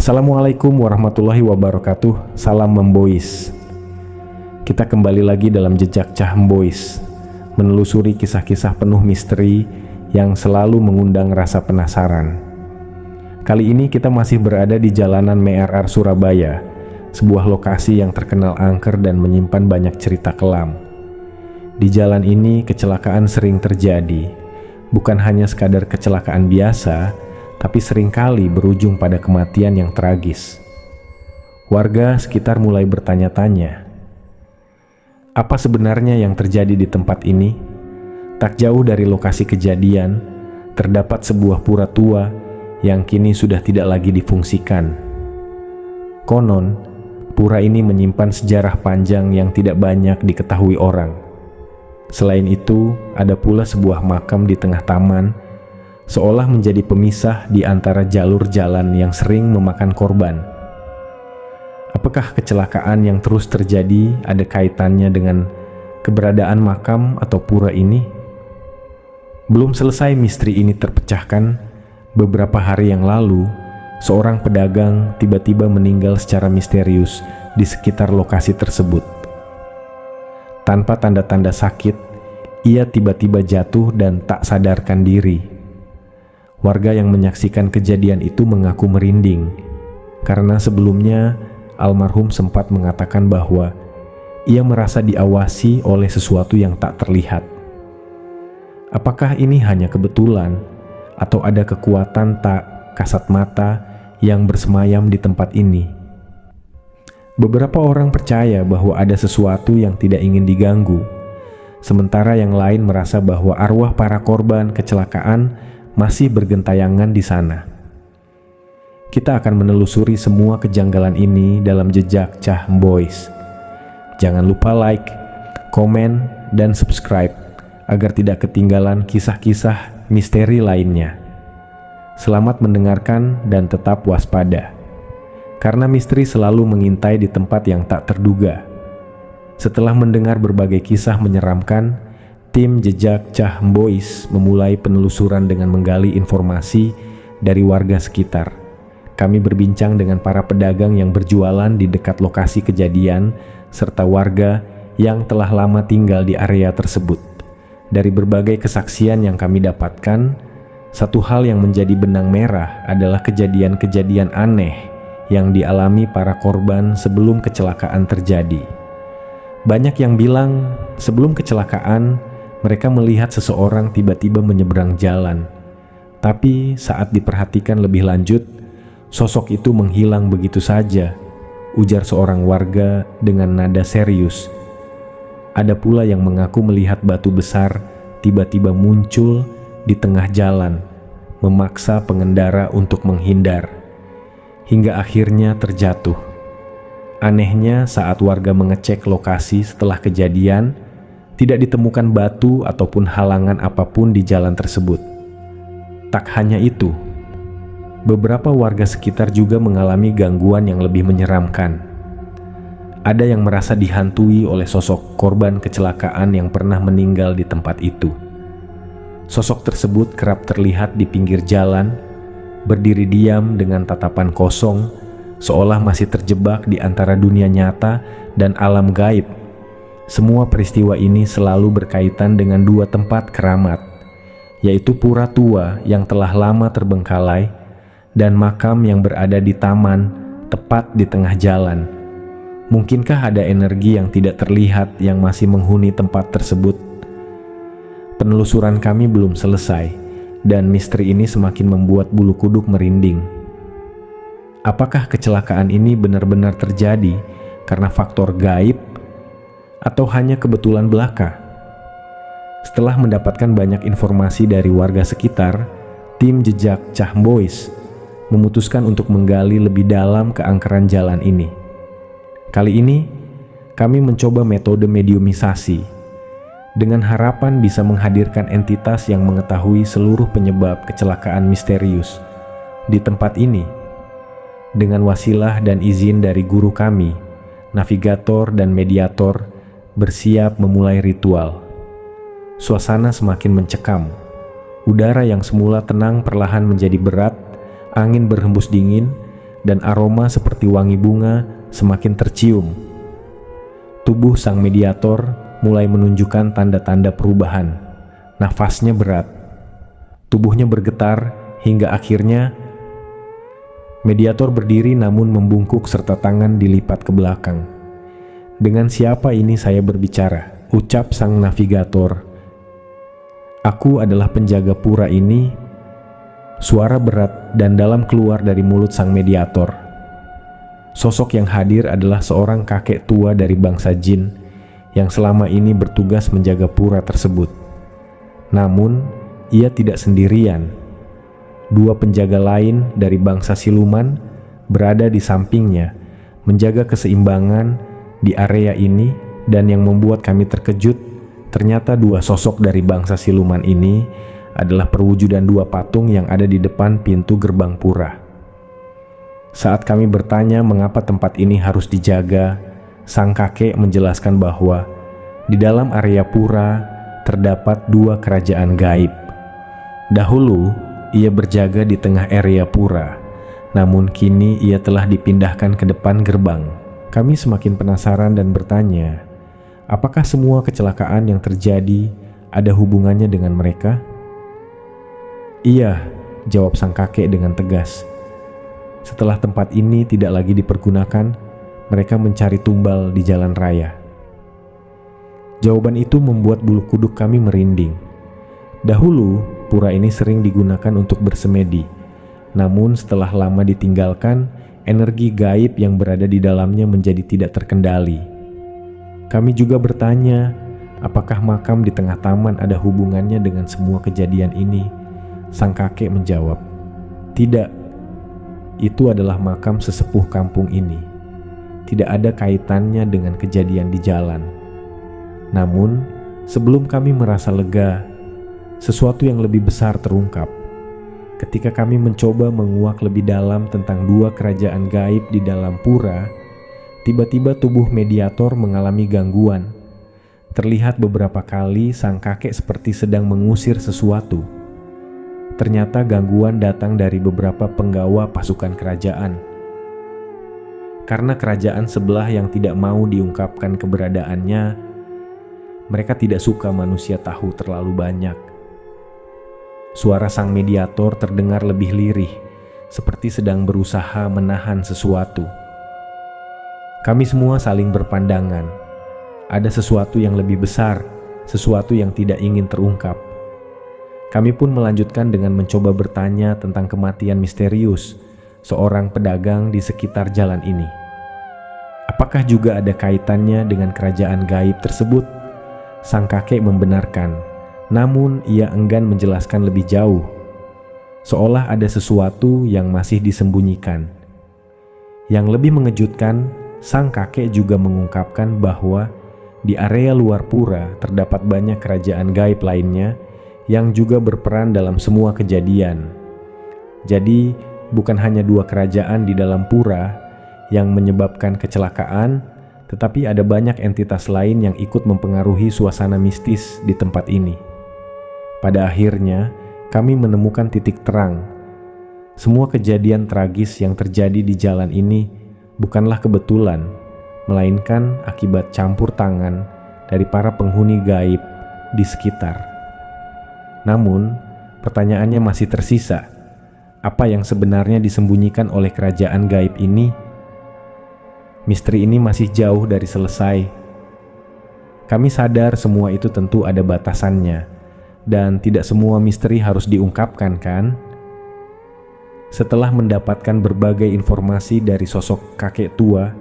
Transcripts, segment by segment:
Assalamualaikum warahmatullahi wabarakatuh. Salam Membois. Kita kembali lagi dalam jejak Cah Membois, menelusuri kisah-kisah penuh misteri yang selalu mengundang rasa penasaran. Kali ini kita masih berada di jalanan MRR Surabaya, sebuah lokasi yang terkenal angker dan menyimpan banyak cerita kelam. Di jalan ini kecelakaan sering terjadi, bukan hanya sekadar kecelakaan biasa, tapi seringkali berujung pada kematian yang tragis. Warga sekitar mulai bertanya-tanya, apa sebenarnya yang terjadi di tempat ini? Tak jauh dari lokasi kejadian, terdapat sebuah pura tua yang kini sudah tidak lagi difungsikan. Konon, pura ini menyimpan sejarah panjang yang tidak banyak diketahui orang. Selain itu, ada pula sebuah makam di tengah taman, seolah menjadi pemisah di antara jalur jalan yang sering memakan korban. Apakah kecelakaan yang terus terjadi ada kaitannya dengan keberadaan makam atau pura ini? Belum selesai misteri ini terpecahkan, beberapa hari yang lalu, seorang pedagang tiba-tiba meninggal secara misterius di sekitar lokasi tersebut. Tanpa tanda-tanda sakit, ia tiba-tiba jatuh dan tak sadarkan diri. Warga yang menyaksikan kejadian itu mengaku merinding, karena sebelumnya almarhum sempat mengatakan bahwa ia merasa diawasi oleh sesuatu yang tak terlihat. Apakah ini hanya kebetulan, atau ada kekuatan tak kasat mata yang bersemayam di tempat ini? Beberapa orang percaya bahwa ada sesuatu yang tidak ingin diganggu, sementara yang lain merasa bahwa arwah para korban kecelakaan masih bergentayangan di sana. Kita akan menelusuri semua kejanggalan ini dalam jejak Cah Membois. Jangan lupa like, komen, dan subscribe agar tidak ketinggalan kisah-kisah misteri lainnya. Selamat mendengarkan dan tetap waspada, karena misteri selalu mengintai di tempat yang tak terduga. Setelah mendengar berbagai kisah menyeramkan, tim jejak Cah Membois memulai penelusuran dengan menggali informasi dari warga sekitar. Kami berbincang dengan para pedagang yang berjualan di dekat lokasi kejadian, serta warga yang telah lama tinggal di area tersebut. Dari berbagai kesaksian yang kami dapatkan, satu hal yang menjadi benang merah adalah kejadian-kejadian aneh yang dialami para korban sebelum kecelakaan terjadi. Banyak yang bilang sebelum kecelakaan, mereka melihat seseorang tiba-tiba menyeberang jalan. Tapi saat diperhatikan lebih lanjut, sosok itu menghilang begitu saja, ujar seorang warga dengan nada serius. Ada pula yang mengaku melihat batu besar tiba-tiba muncul di tengah jalan, memaksa pengendara untuk menghindar, hingga akhirnya terjatuh. Anehnya, saat warga mengecek lokasi setelah kejadian, tidak ditemukan batu ataupun halangan apapun di jalan tersebut. Tak hanya itu, beberapa warga sekitar juga mengalami gangguan yang lebih menyeramkan. Ada yang merasa dihantui oleh sosok korban kecelakaan yang pernah meninggal di tempat itu. Sosok tersebut kerap terlihat di pinggir jalan, berdiri diam dengan tatapan kosong, seolah masih terjebak di antara dunia nyata dan alam gaib. Semua peristiwa ini selalu berkaitan dengan dua tempat keramat, yaitu pura tua yang telah lama terbengkalai dan makam yang berada di taman tepat di tengah jalan. Mungkinkah ada energi yang tidak terlihat yang masih menghuni tempat tersebut? Penelusuran kami belum selesai, dan misteri ini semakin membuat bulu kuduk merinding. Apakah kecelakaan ini benar-benar terjadi karena faktor gaib, atau hanya kebetulan belaka? Setelah mendapatkan banyak informasi dari warga sekitar, tim jejak Cah Membois memutuskan untuk menggali lebih dalam keangkeran jalan ini. Kali ini, kami mencoba metode mediumisasi, dengan harapan bisa menghadirkan entitas yang mengetahui seluruh penyebab kecelakaan misterius di tempat ini. Dengan wasilah dan izin dari guru kami, navigator dan mediator bersiap memulai ritual. Suasana semakin mencekam. Udara yang semula tenang perlahan menjadi berat, angin berhembus dingin, dan aroma seperti wangi bunga semakin tercium. Tubuh sang mediator mulai menunjukkan tanda-tanda perubahan. Nafasnya berat, tubuhnya bergetar hingga akhirnya mediator berdiri namun membungkuk serta tangan dilipat ke belakang. "Dengan siapa ini saya berbicara?" ucap sang navigator. "Aku adalah penjaga pura ini." Suara berat dan dalam keluar dari mulut sang mediator. Sosok yang hadir adalah seorang kakek tua dari bangsa jin yang selama ini bertugas menjaga pura tersebut. Namun, ia tidak sendirian. Dua penjaga lain dari bangsa siluman berada di sampingnya, menjaga keseimbangan di area ini, dan yang membuat kami terkejut, ternyata dua sosok dari bangsa siluman ini adalah perwujudan dua patung yang ada di depan pintu gerbang pura. Saat kami bertanya mengapa tempat ini harus dijaga, sang kakek menjelaskan bahwa di dalam area pura terdapat dua kerajaan gaib. Dahulu, ia berjaga di tengah area pura, namun kini ia telah dipindahkan ke depan gerbang. Kami semakin penasaran dan bertanya, apakah semua kecelakaan yang terjadi ada hubungannya dengan mereka? "Iya," jawab sang kakek dengan tegas. "Setelah tempat ini tidak lagi dipergunakan, mereka mencari tumbal di jalan raya." Jawaban itu membuat bulu kuduk kami merinding. Dahulu, pura ini sering digunakan untuk bersemedi. Namun setelah lama ditinggalkan, energi gaib yang berada di dalamnya menjadi tidak terkendali. Kami juga bertanya, apakah makam di tengah taman ada hubungannya dengan semua kejadian ini? Sang kakek menjawab, "Tidak, itu adalah makam sesepuh kampung ini. Tidak ada kaitannya dengan kejadian di jalan." Namun, sebelum kami merasa lega, sesuatu yang lebih besar terungkap. Ketika kami mencoba menguak lebih dalam tentang dua kerajaan gaib di dalam pura, tiba-tiba tubuh mediator mengalami gangguan. Terlihat beberapa kali sang kakek seperti sedang mengusir sesuatu. Ternyata gangguan datang dari beberapa penggawa pasukan kerajaan. Karena kerajaan sebelah yang tidak mau diungkapkan keberadaannya, mereka tidak suka manusia tahu terlalu banyak. Suara sang mediator terdengar lebih lirih, seperti sedang berusaha menahan sesuatu. Kami semua saling berpandangan. Ada sesuatu yang lebih besar, sesuatu yang tidak ingin terungkap. Kami pun melanjutkan dengan mencoba bertanya tentang kematian misterius seorang pedagang di sekitar jalan ini. Apakah juga ada kaitannya dengan kerajaan gaib tersebut? Sang kakek membenarkan, namun ia enggan menjelaskan lebih jauh, seolah ada sesuatu yang masih disembunyikan. Yang lebih mengejutkan, sang kakek juga mengungkapkan bahwa di area luar pura terdapat banyak kerajaan gaib lainnya yang juga berperan dalam semua kejadian. Jadi, bukan hanya dua kerajaan di dalam pura yang menyebabkan kecelakaan, tetapi ada banyak entitas lain yang ikut mempengaruhi suasana mistis di tempat ini. Pada akhirnya, kami menemukan titik terang. Semua kejadian tragis yang terjadi di jalan ini bukanlah kebetulan, melainkan akibat campur tangan dari para penghuni gaib di sekitar. Namun, pertanyaannya masih tersisa. Apa yang sebenarnya disembunyikan oleh kerajaan gaib ini? Misteri ini masih jauh dari selesai. Kami sadar semua itu tentu ada batasannya, dan tidak semua misteri harus diungkapkan, kan? Setelah mendapatkan berbagai informasi dari sosok kakek tua,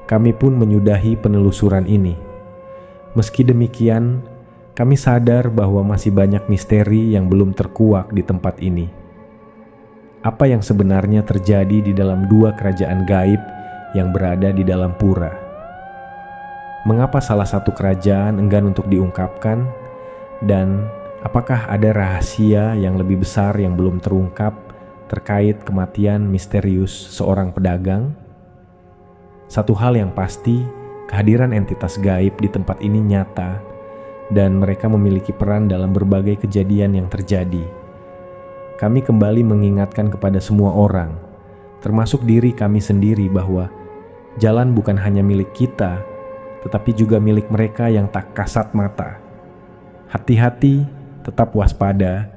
kami pun menyudahi penelusuran ini. Meski demikian, kami sadar bahwa masih banyak misteri yang belum terkuak di tempat ini. Apa yang sebenarnya terjadi di dalam dua kerajaan gaib yang berada di dalam pura? Mengapa salah satu kerajaan enggan untuk diungkapkan? Dan apakah ada rahasia yang lebih besar yang belum terungkap terkait kematian misterius seorang pedagang? Satu hal yang pasti, kehadiran entitas gaib di tempat ini nyata, dan mereka memiliki peran dalam berbagai kejadian yang terjadi. Kami kembali mengingatkan kepada semua orang, termasuk diri kami sendiri, bahwa jalan bukan hanya milik kita, tetapi juga milik mereka yang tak kasat mata. Hati-hati, tetap waspada,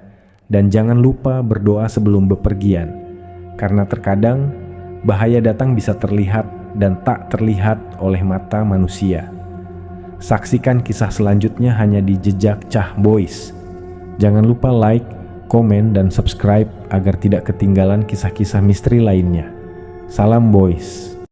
dan jangan lupa berdoa sebelum bepergian, karena terkadang bahaya datang bisa terlihat dan tak terlihat oleh mata manusia. Saksikan kisah selanjutnya hanya di Jejak Cah Boys. Jangan lupa like, komen, dan subscribe agar tidak ketinggalan kisah-kisah misteri lainnya. Salam boys.